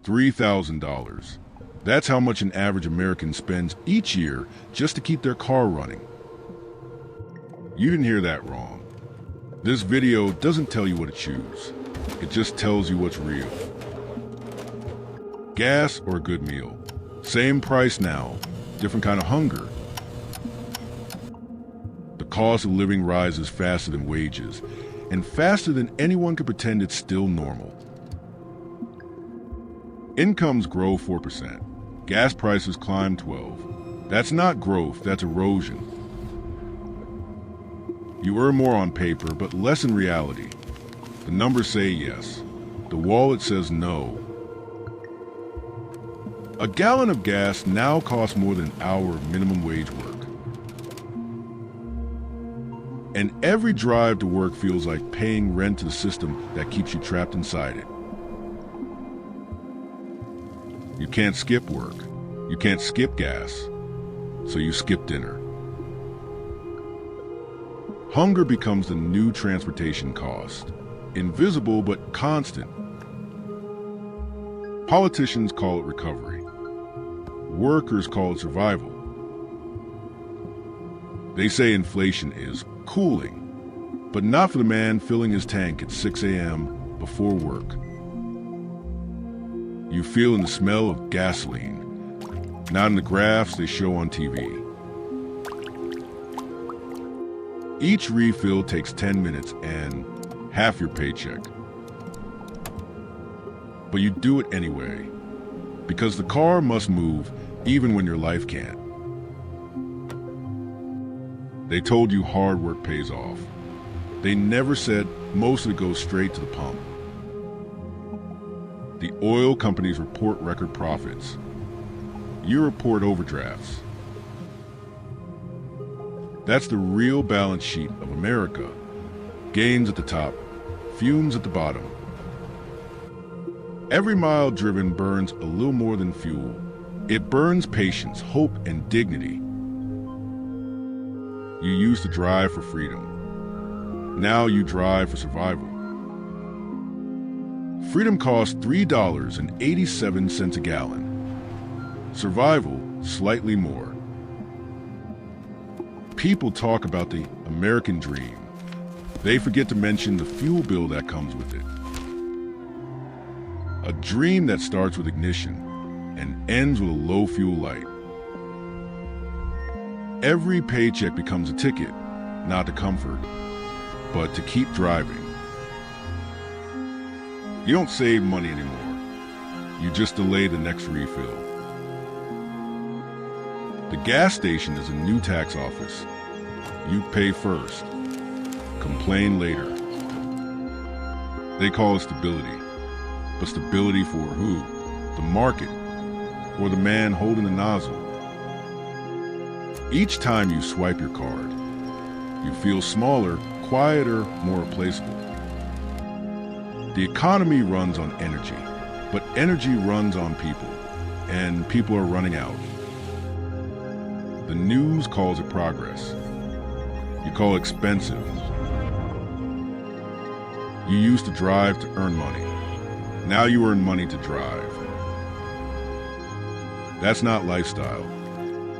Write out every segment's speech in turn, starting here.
$3,000. That's how much an average American spends each year just to keep their car running. You didn't hear that wrong. This video doesn't tell you what to choose. It just tells you what's real. Gas or a good meal? Same price now, different kind of hunger. The cost of living rises faster than wages, and faster than anyone could pretend it's still normal. Incomes grow 4%. Gas prices climb 12%. That's not growth, that's erosion. You earn more on paper, but less in reality. The numbers say yes. The wallet says no. A gallon of gas now costs more than an hour of minimum wage work. And every drive to work feels like paying rent to the system that keeps you trapped inside it. You can't skip work. You can't skip gas. So you skip dinner. Hunger becomes the new transportation cost. Invisible but constant. Politicians call it recovery. Workers call it survival. They say inflation is cooling, but not for the man filling his tank at 6 a.m. before work. You feel in the smell of gasoline, not in the graphs they show on TV. Each refill takes 10 minutes and half your paycheck. But you do it anyway, because the car must move even when your life can't. They told you hard work pays off. They never said most of it goes straight to the pump. The oil companies report record profits. You report overdrafts. That's the real balance sheet of America. Gains at the top, fumes at the bottom. Every mile driven burns a little more than fuel. It burns patience, hope, and dignity. You used to drive for freedom. Now you drive for survival. Freedom costs $3.87 a gallon. Survival, slightly more. People talk about the American dream. They forget to mention the fuel bill that comes with it. A dream that starts with ignition and ends with a low fuel light. Every paycheck becomes a ticket, not to comfort, but to keep driving. You don't save money anymore. You just delay the next refill. The gas station is a new tax office. You pay first, complain later. They call it stability. But stability for who? The market, or the man holding the nozzle? Each time you swipe your card, you feel smaller, quieter, more replaceable. The economy runs on energy, but energy runs on people, and people are running out. The news calls it progress. You call it expensive. You used to drive to earn money. Now you earn money to drive. That's not lifestyle.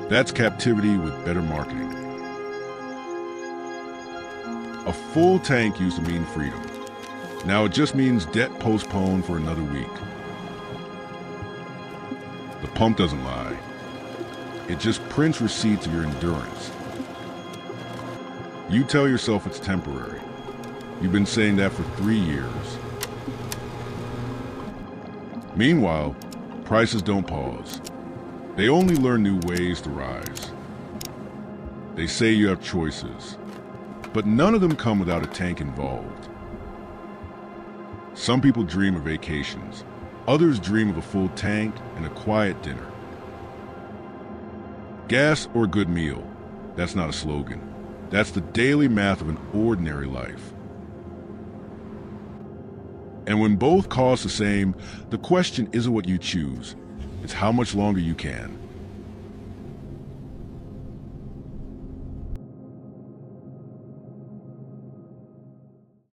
That's captivity with better marketing. A full tank used to mean freedom. Now it just means debt postponed for another week. The pump doesn't lie. It just prints receipts of your endurance. You tell yourself it's temporary. You've been saying that for 3 years. Meanwhile, prices don't pause. They only learn new ways to rise. They say you have choices, but none of them come without a tank involved. Some people dream of vacations. Others dream of a full tank and a quiet dinner. Gas or good meal, that's not a slogan. That's the daily math of an ordinary life. And when both cost the same, the question isn't what you choose. It's how much longer you can.